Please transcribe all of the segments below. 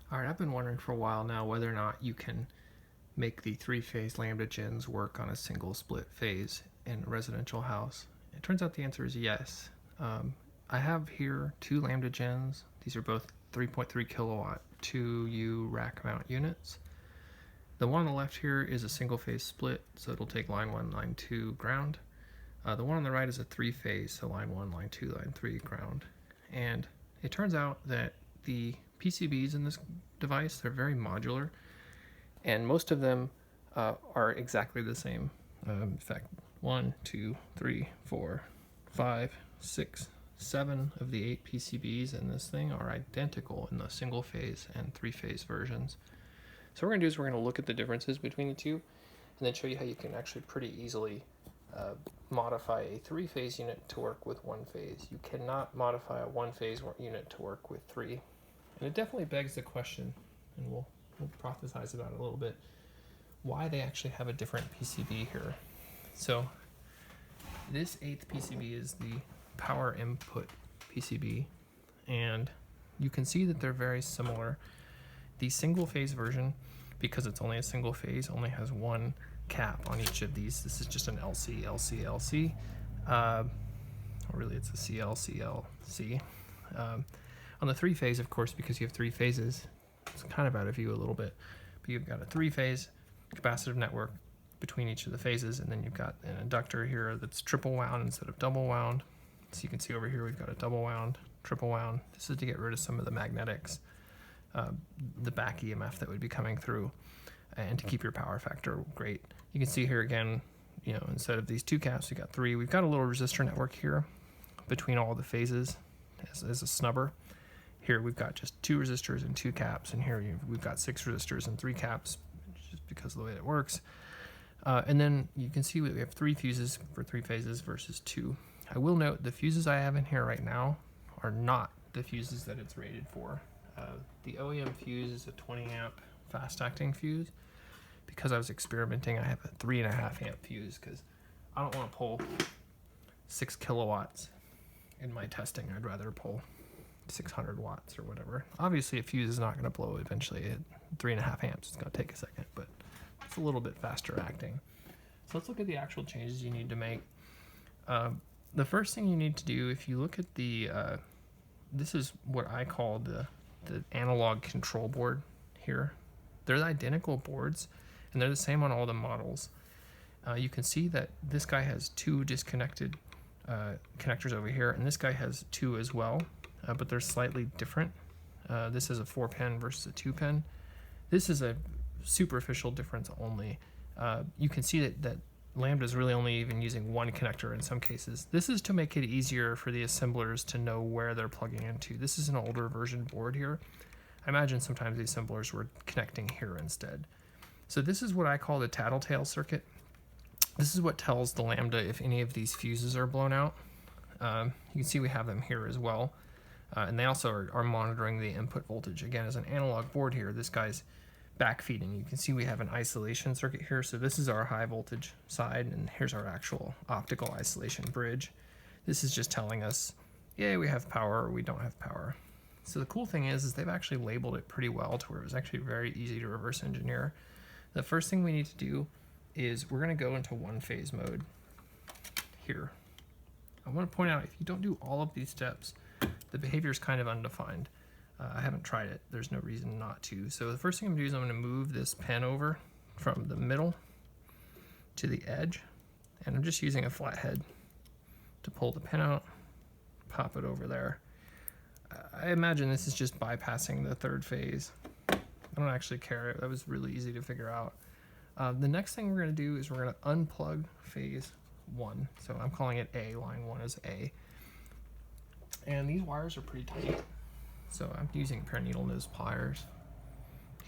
All right, I've been wondering for a while now whether or not you can make the three-phase lambda gens work on a single split phase in a residential house. It turns out the answer is yes. I have here two lambda gens. These are both 3.3 kilowatt 2U rack mount units. The one on the left here is a single phase split, so it'll take line 1, line 2 ground. The one on the right is a three-phase, so line 1, line 2, line 3 ground. And it turns out that the PCBs in this device, they're very modular, and most of them are exactly the same. In fact, 1, 2, 3, 4, 5, 6, 7 of the 8 PCBs in this thing are identical in the single phase and three phase versions. So what we're going to do is we're going to look at the differences between the two and then show you how you can actually pretty easily modify a three-phase unit to work with one phase. You cannot modify a one-phase unit to work with three. And it definitely begs the question, and we'll prophesize about it a little bit, why they actually have a different PCB here. So this 8th PCB is the power input PCB, and you can see that they're very similar. The single-phase version, because it's only a single phase, only has one cap on each of these. This is just an LC, LC, LC. Really, it's a CL, CL, C. On the three-phase, of course, because you have three phases, it's kind of out of view a little bit, but you've got a three-phase capacitive network between each of the phases, and then you've got an inductor here that's triple wound instead of double wound. So you can see over here we've got a double wound, triple wound. This is to get rid of some of the magnetics, the back EMF that would be coming through, and to keep your power factor great. You can see here again, you know, instead of these two caps, we've got three. We've got a little resistor network here between all the phases as a snubber. Here we've got just two resistors and two caps, and here we've got 6 resistors and 3 caps, just because of the way it works. And then you can see we have 3 fuses for 3 phases versus 2. I will note the fuses I have in here right now are not the fuses that it's rated for. The OEM fuse is a 20 amp fast acting fuse. Because I was experimenting, I have a 3.5 amp fuse because I don't want to pull 6 kilowatts in my testing. I'd rather pull 600 watts or whatever. Obviously a fuse is not going to blow eventually at 3.5 amps. It's going to take a second, but it's a little bit faster acting. So let's look at the actual changes you need to make. The first thing you need to do, if you look at the, this is what I call the analog control board here. They're identical boards, and they're the same on all the models. You can see that this guy has 2 disconnected connectors over here, and this guy has 2 as well, but they're slightly different. This is a 4-pin versus a 2-pin. This is a superficial difference only. You can see that Lambda is really only even using 1 connector in some cases. This is to make it easier for the assemblers to know where they're plugging into. This is an older version board here. I imagine sometimes the assemblers were connecting here instead. So this is what I call the tattletale circuit. This is what tells the Lambda if any of these fuses are blown out. You can see we have them here as well. And they also are monitoring the input voltage. Again, as an analog board here, this guy's backfeeding. You can see we have an isolation circuit here. So this is our high voltage side, and here's our actual optical isolation bridge. This is just telling us, yeah, we have power or we don't have power. So the cool thing is they've actually labeled it pretty well to where it was actually very easy to reverse engineer. The first thing we need to do is we're going to go into one-phase mode here. I want to point out, if you don't do all of these steps, the behavior is kind of undefined. I haven't tried it. There's no reason not to. So the first thing I'm going to do is I'm going to move this pin over from the middle to the edge, and I'm just using a flathead to pull the pin out, pop it over there. I imagine this is just bypassing the 3rd phase. I don't actually care. That was really easy to figure out. The next thing we're going to do is we're going to unplug phase 1. So I'm calling it A. Line 1 is A. And these wires are pretty tight. So I'm using a pair of needle nose pliers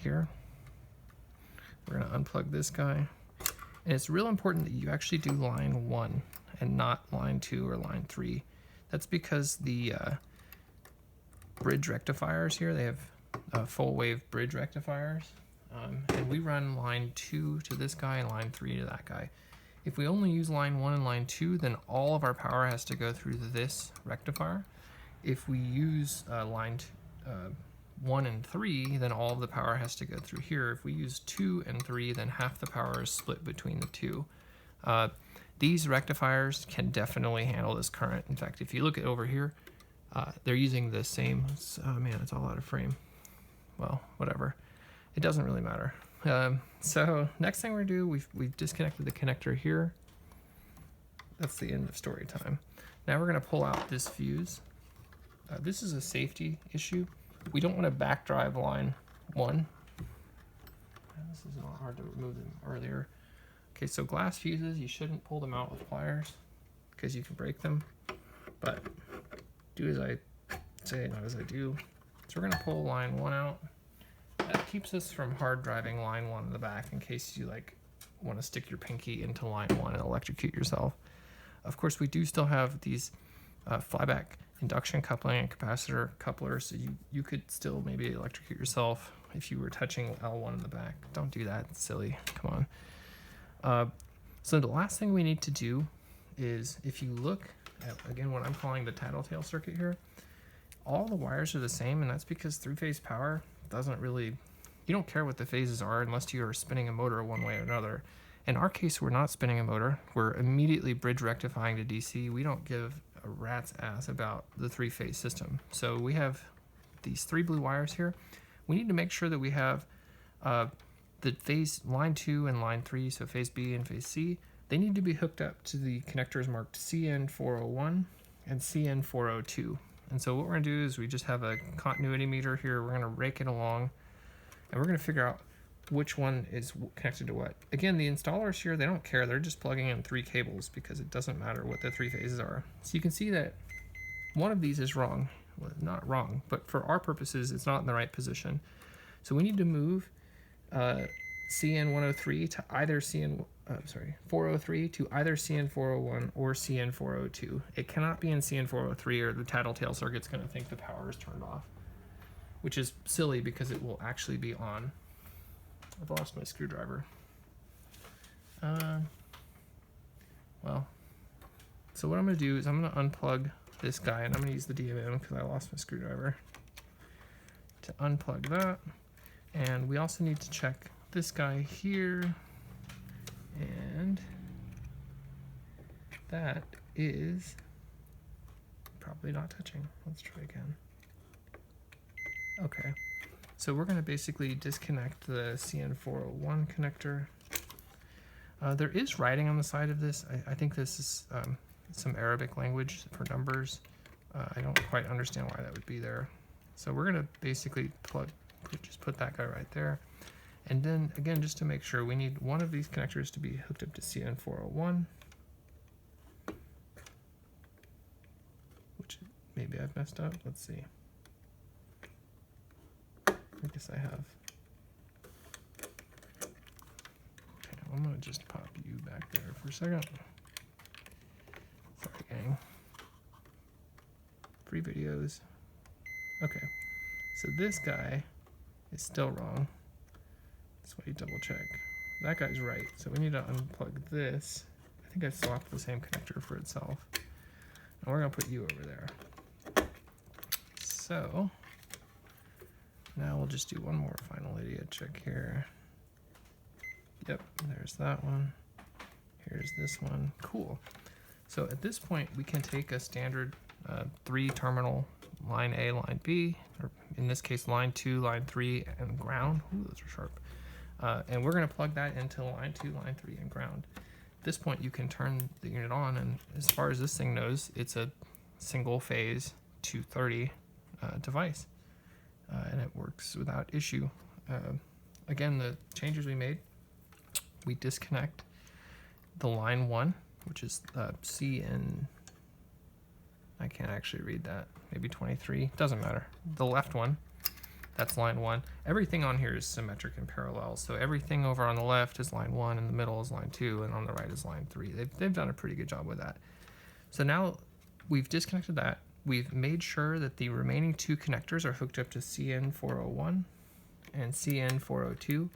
here. We're going to unplug this guy. And it's real important that you actually do line 1 and not line 2 or line 3. That's because the bridge rectifiers here, they have full wave bridge rectifiers. And we run line 2 to this guy and line 3 to that guy. If we only use line 1 and line 2, then all of our power has to go through this rectifier. If we use 1 and 3, then all of the power has to go through here. If we use 2 and 3, then half the power is split between the two. These rectifiers can definitely handle this current. In fact, if you look at over here, they're using the same, oh man, it's all out of frame. Well, whatever. It doesn't really matter. So next thing we're gonna do, we've disconnected the connector here. That's the end of story time. Now we're gonna pull out this fuse. This is a safety issue. We don't want to back drive line 1. This is not hard to remove them earlier. Okay, so glass fuses, you shouldn't pull them out with pliers because you can break them, but do as I say, not as I do. So we're gonna pull line 1 out. That keeps us from hard driving line 1 in the back in case you like want to stick your pinky into line 1 and electrocute yourself. Of course, we do still have these flyback induction coupling and capacitor couplers, so you could still maybe electrocute yourself if you were touching L1 in the back. Don't do that, it's silly, come on. So the last thing we need to do is, if you look at, again, what I'm calling the tattletale circuit here, all the wires are the same, and that's because three-phase power doesn't really, you don't care what the phases are unless you are spinning a motor one way or another. In our case, we're not spinning a motor. We're immediately bridge rectifying to DC. We don't give a rat's ass about the three-phase system. So we have these 3 blue wires here. We need to make sure that we have the phase line 2 and line 3, so phase B and phase C, they need to be hooked up to the connectors marked CN401 and CN402. And so what we're gonna do is we just have a continuity meter here. We're gonna rake it along and we're gonna figure out which one is connected to what. Again, the installers here, they don't care. They're just plugging in 3 cables because it doesn't matter what the 3 phases are. So you can see that one of these is wrong. Well, not wrong, but for our purposes, it's not in the right position. So we need to move CN103 to either 403 to either CN401 or CN402. It cannot be in CN403 or the tattletale circuit's going to think the power is turned off, which is silly because it will actually be on. I've lost my screwdriver. Well, so what I'm going to do is I'm going to unplug this guy, and I'm going to use the DMM because I lost my screwdriver to unplug that. And we also need to check this guy here, and that is probably not touching. Let's try again. Okay, so we're going to basically disconnect the CN401 connector. There is writing on the side of this. I think this is some Arabic language for numbers. I don't quite understand why that would be there. So we're going to basically just put that guy right there. And then again, just to make sure, we need one of these connectors to be hooked up to CN401, which maybe I've messed up. Let's see. I guess I have. Okay, I'm gonna just pop you back there for a second. Sorry, gang. Free videos. Okay, so this guy is still wrong. That's why you double check. That guy's right, so we need to unplug this. I think I swapped the same connector for itself. And we're gonna put you over there. So now we'll just do one more final idiot check here. Yep, there's that one. Here's this one. Cool. So at this point, we can take a standard 3-terminal line A, line B, or in this case, line 2, line 3, and ground. Ooh, those are sharp. And we're going to plug that into line 2, line 3, and ground. At this point, you can turn the unit on, and as far as this thing knows, it's a single phase 230 device, and it works without issue. Again, the changes we made, we disconnect the line 1, which is C in, I can't actually read that, maybe 23, doesn't matter. The left one, that's line 1. Everything on here is symmetric and parallel, so everything over on the left is line 1, in the middle is line 2, and on the right is line 3. They've done a pretty good job with that. So now we've disconnected that. We've made sure that the remaining 2 connectors are hooked up to CN401 and CN402.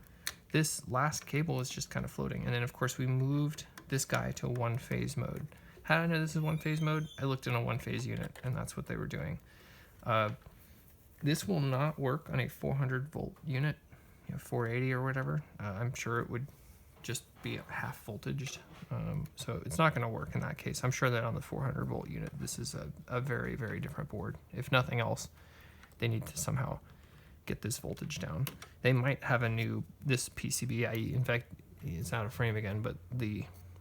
This last cable is just kind of floating, and then of course we moved this guy to 1-phase mode. How do I know this is 1-phase mode? I looked in a 1-phase unit, and that's what they were doing. This will not work on a 400 volt unit, 480 or whatever. I'm sure it would just be at half voltage. So it's not going to work in that case. I'm sure that on the 400 volt unit, this is a very, very different board. If nothing else, they need to somehow get this voltage down. They might have this PCB IE. In fact, it's out of frame again, but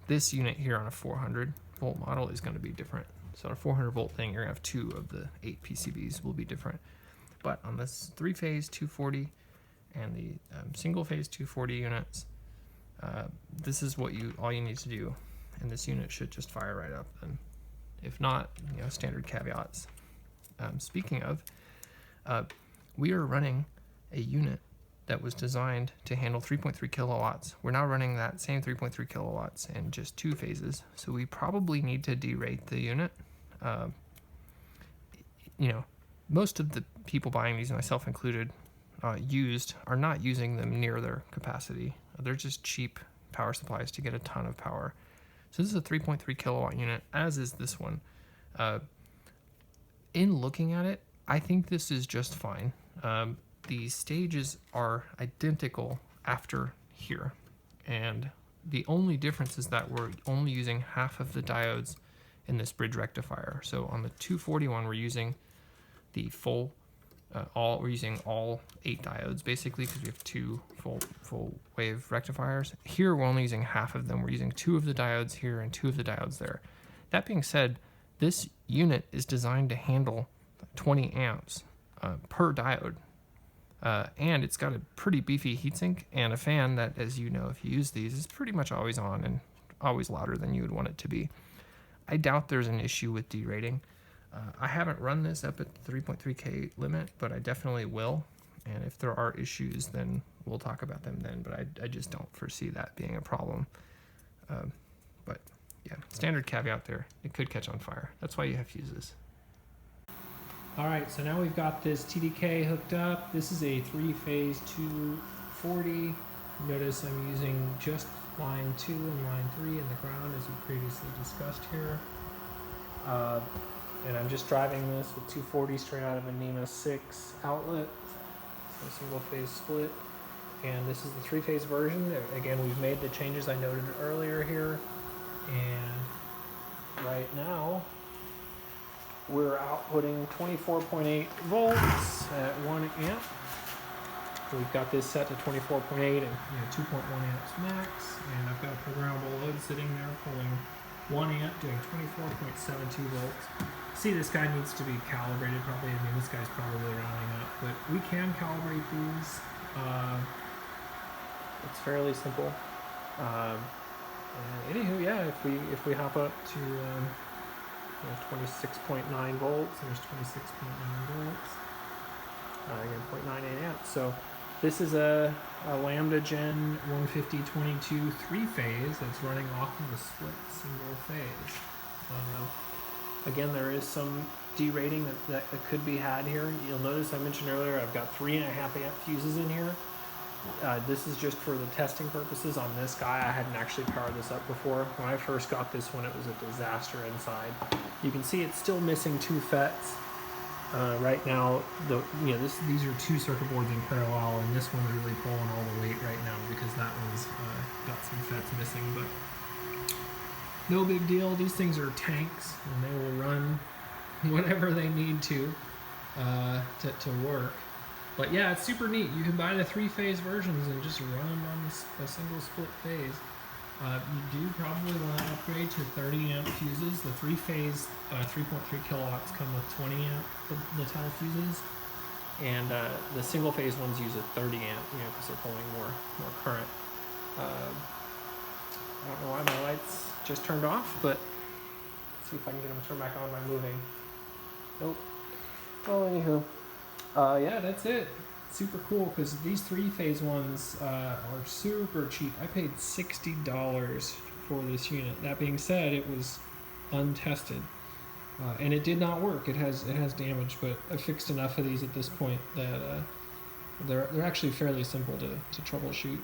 this unit here on a 400 volt model is going to be different. So on a 400 volt thing, you're going to have 2 of the 8 PCBs will be different. But on this 3-phase 240 and the single-phase 240 units, this is what all you need to do, and this unit should just fire right up. And if not, standard caveats. Speaking of, we are running a unit that was designed to handle 3.3 kilowatts. We're now running that same 3.3 kilowatts in just 2 phases, so we probably need to derate the unit. Most of the people buying these, myself included, are not using them near their capacity. They're just cheap power supplies to get a ton of power. So this is a 3.3 kilowatt unit, as is this one. In looking at it, I think this is just fine. The stages are identical after here, and the only difference is that we're only using half of the diodes in this bridge rectifier. So on the 241, we're using the we're using all 8 diodes basically, because we have 2 full wave rectifiers. Here we're only using half of them. We're using 2 of the diodes here and 2 of the diodes there. That being said, this unit is designed to handle 20 amps per diode. And it's got a pretty beefy heatsink and a fan that, as you know, if you use these, is pretty much always on and always louder than you would want it to be. I doubt there's an issue with derating. I haven't run this up at the 3.3K limit, but I definitely will. And if there are issues, then we'll talk about them then, but I just don't foresee that being a problem. But yeah, standard caveat there. It could catch on fire. That's why you have fuses. All right, so now we've got this TDK hooked up. This is a 3-phase 240. Notice I'm using just line 2 and line 3 in the ground, as we previously discussed here. And I'm just driving this with 240 straight out of a NEMA 6 outlet, so single phase split. And this is the 3-phase version. Again, we've made the changes I noted earlier here. And right now, we're outputting 24.8 volts at 1 amp. We've got this set to 24.8 and 2.1 amps max. And I've got a programmable load sitting there pulling 1 amp, doing 24.72 volts. See, this guy needs to be calibrated probably. I mean, this guy's probably rounding up, but we can calibrate these. It's fairly simple. Anywho, yeah, if we hop up to 26.9 volts, there's 26.9 volts. Again, 0.98 amps. So this is a Lambda Gen 150/22 3-phase that's running off of a split single phase. Again, there is some derating that could be had here. You'll notice I mentioned earlier I've got 3.5 amp fuses in here. This is just for the testing purposes on this guy. I hadn't actually powered this up before. When I first got this one, it was a disaster inside. You can see it's still missing 2 FETs. Right now, these are 2 circuit boards in parallel, and this one's really pulling all the weight right now because that one's got some FETs missing. But no big deal. These things are tanks, and they will run whatever they need to work. But yeah, it's super neat. You can buy the 3-phase versions and just run them on a single split phase. You do probably want to upgrade to 30 amp fuses. The 3-phase 3.3 kilowatts come with 20 amp Natel fuses, and the single phase ones use a 30 amp, because they're pulling more current. I don't know why my lights just turned off, but let's see if I can get them to turn back on by moving. Nope. Well, anywho. Yeah, that's it. Super cool, because these 3-phase ones are super cheap. I paid $60 for this unit. That being said, it was untested, and it did not work. It has damage, but I fixed enough of these at this point that they're actually fairly simple to troubleshoot.